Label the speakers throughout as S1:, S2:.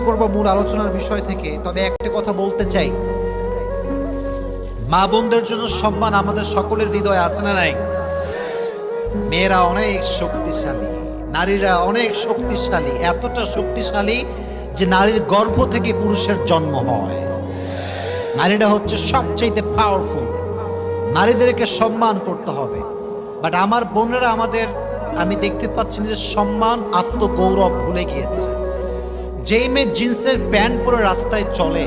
S1: করব মূল আলোচনার বিষয় থেকে, তবে একটা কথা বলতে চাই, মা বোনদের জন্য সম্মান আমাদের সকলের হৃদয়ে আছে না নাই? মেয়েরা অনেক শক্তিশালী, নারীরা অনেক শক্তিশালী, এতটা শক্তিশালী যে নারীর গর্ভ থেকে পুরুষের জন্ম হয়। নারীরা হচ্ছে সবচেয়ে পাওয়ারফুল, নারীদেরকে সম্মান করতে হবে। বাট আমার বোনেরা আমি দেখতে পাচ্ছি যে সম্মান, আত্মগৌরব ভুলে গিয়েছে। যেই মেয়ে জিন্সের প্যান্ট পরে রাস্তায় চলে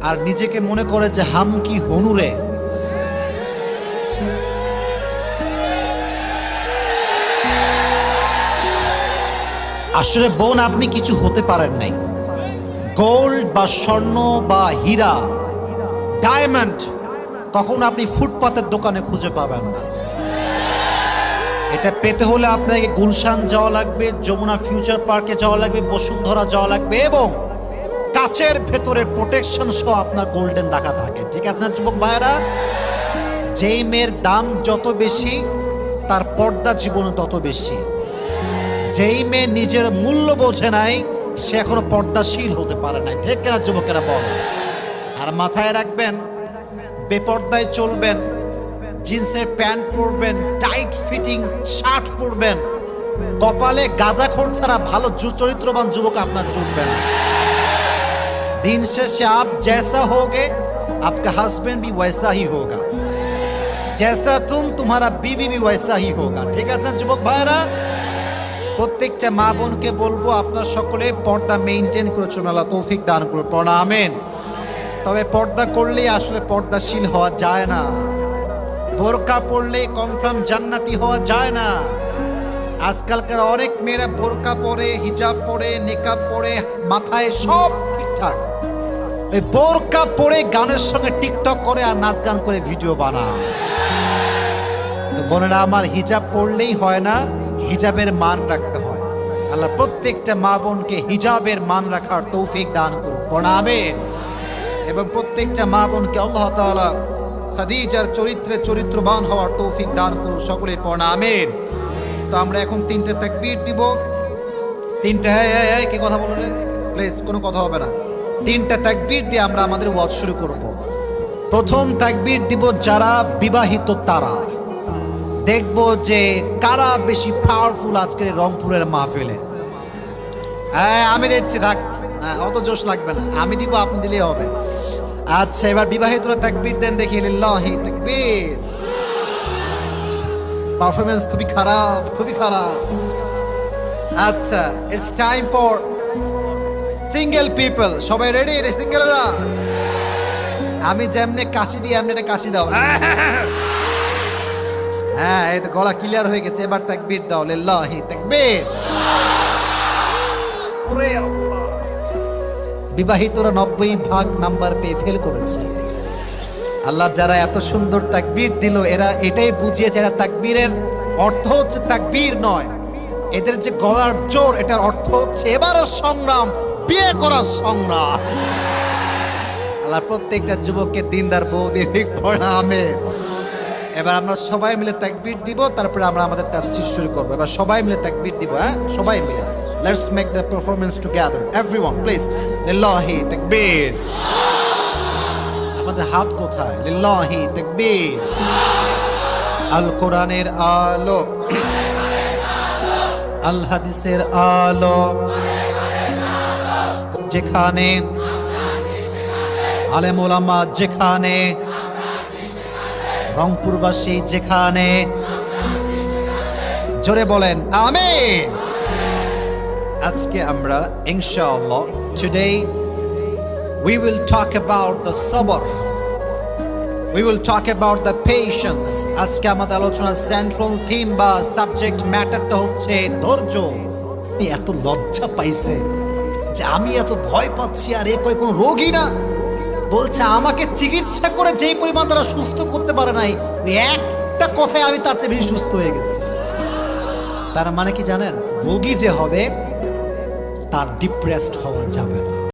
S1: আর নিজেকে মনে করে যে হাম কি হনুরে, আসলে বোন আপনি কিছু হতে পারেন নাই। গোল্ড বা স্বর্ণ বা হীরা, ডায়মন্ড কখন আপনি ফুটপাতের দোকানে খুঁজে পাবেন না। এটা পেতে হলে আপনাকে গুলশান যাওয়া লাগবে, যমুনা ফিউচার পার্কে যাওয়া লাগবে, বসুন্ধরা যাওয়া লাগবে, এবং কাচের ভেতরে প্রোটেকশন সহ আপনার গোল্ডেন রাখা থাকে। ঠিক আছে না যুবক ভাইয়েরা? যেই মেয়ের দাম যত বেশি তার পর্দা জীবনে তত বেশি। যেই মেয়ে নিজের মূল্য বোঝে নাই সে এখনো পর্দাশীল হতে পারে নাই। ঠিক না যুবকেরা বল? আর মাথায় রাখবেন, বেপর্দায় চলবেন, জিন্সের প্যান্ট পরবেন, টাইট ফিটিং শার্ট পরবেন, কপালে গাঁজাখোর ছাড়া ভালো চরিত্রবান যুবক আপনার চলবে না। दिन से आप जैसा होगे आपका हस्बैंड भी वैसा ही होगा, जैसा तुम्हारा बीवी भी वैसा ही होगा। ঠিক আছে যুবক ভাইরা? প্রত্যেকটা মা বোনকে বলবো আপনারা সকলে পর্দা মেইনটেইন করে চলুন, আল্লাহ তৌফিক দান করুন, পড়া আমিন। তবে পর্দা করলেই আসলে পর্দাশীল হওয়া যায় না, বোরকা পরলেই কনফার্ম জান্নাতি হওয়া যায় না। আজকালকার অনেক মেয়েরা বোরকা পরে, হিজাব পরে, নিকাব পরে, মাথায় সব ঠিকঠাক, ওই বোরকা পরে গানের সঙ্গে টিকটক করে আর নাচ গান করে ভিডিও বানায়। তো বোনেরা আমার, হিজাব পড়লেই হয় না, হিজাবের মান রাখতে হয়। আল্লাহ প্রত্যেকটা মা বোনকে হিজাবের মান রাখার তৌফিক দান করুক, আমিন। এবং প্রত্যেকটা মা বোনকে আল্লাহ তাআলা খাদিজার চরিত্রে চরিত্রবান হওয়ার তৌফিক দান করুক, সকলে পড়া আমিন। তো আমরা এখন 3টে তাকবীর দিব। 3টে কে কথা বলো রে প্লিজ, কোনো কথা হবে না। 3টে তাকবীর দিয়ে আমরা আমাদের ওয়াজ শুরু করব। প্রথম তাকবীর দিব যারা বিবাহিত তারা, দেখব যে কারা বেশি পাওয়ারফুল আজকের রংপুরের মাহফিলে। হ্যাঁ আমি দিচ্ছি, থাক, অত জোশ লাগবে না, আমি দিব, আপনি দিলেই হবে। আচ্ছা এবার বিবাহিতরা তাকবীর দেন দেখি, লিল্লাহি তাকবীর। পারফরমেন্স খুবই খারাপ, খুবই খারাপ। আচ্ছা it's time for single people. সবাই রেডি? সিঙ্গেলরা আমি যেমনে কাশি দিই এমনি একটা কাশি দাও। হ্যাঁ এই তো গলা ক্লিয়ার হয়ে গেছে। এবার তাকবীর দাও, লিল্লাহি তাকবীর। ওরে আল্লাহ, বিবাহিতরা 90% নাম্বার পেয়ে ফেল করেছে। আল্লাহ যারা এত সুন্দর তাকবীর দিল, এরা এটাই বুঝিয়েছে এরা তাকবীরের অর্থ হচ্ছে তাকবীর নয়, এদের যে গলার জোর এটার অর্থ হচ্ছে এবারের সংগ্রাম বিয়ে করার সংগ্রাম। আল্লাহ প্রত্যেকটা যুবককে দিনদার বউ দিয়ে পড়া আমিন। এবার আমরা সবাই মিলে তাকবীর দিব, তারপরে আমরা আমাদের তাফসীর শুরু করব। এবার সবাই মিলে তাকবীর দিব, হ্যাঁ সবাই মিলে। Let's make the performance together, everyone please. লিল্লাহি তাকবীর। আমাদের হাত কোথায়? লিল্লাহি তাকবীর। আল কোরআনের আলো, আল হাদিসের আলো, যেখানে আলেম ওলামা, যেখানে রংপুরবাসী, যেখানে, জোরে বলেন আমিন। আজকে আমরা ইনশাআল্লাহ, today we will talk about the sabr, we will talk about the patience. আজকে আমাদের আলোচনার সেন্ট্রাল থিম বা সাবজেক্ট ম্যাটারটা হচ্ছে ধৈর্য। এত লজ্জা পাইছে যে আমি এত ভয় পাচ্ছি, আর এ কই কোন রোগী না, বলছে আমাকে চিকিৎসা করে যেই পরিমাণ তারা সুস্থ করতে পারে নাই, ওই একটা কথায় আমি তার চেয়ে বেশি সুস্থ হয়ে গেছি। তার মানে কি জানেন? রোগী যে হবে তার ডিপ্রেসড হওয়া যাবে না।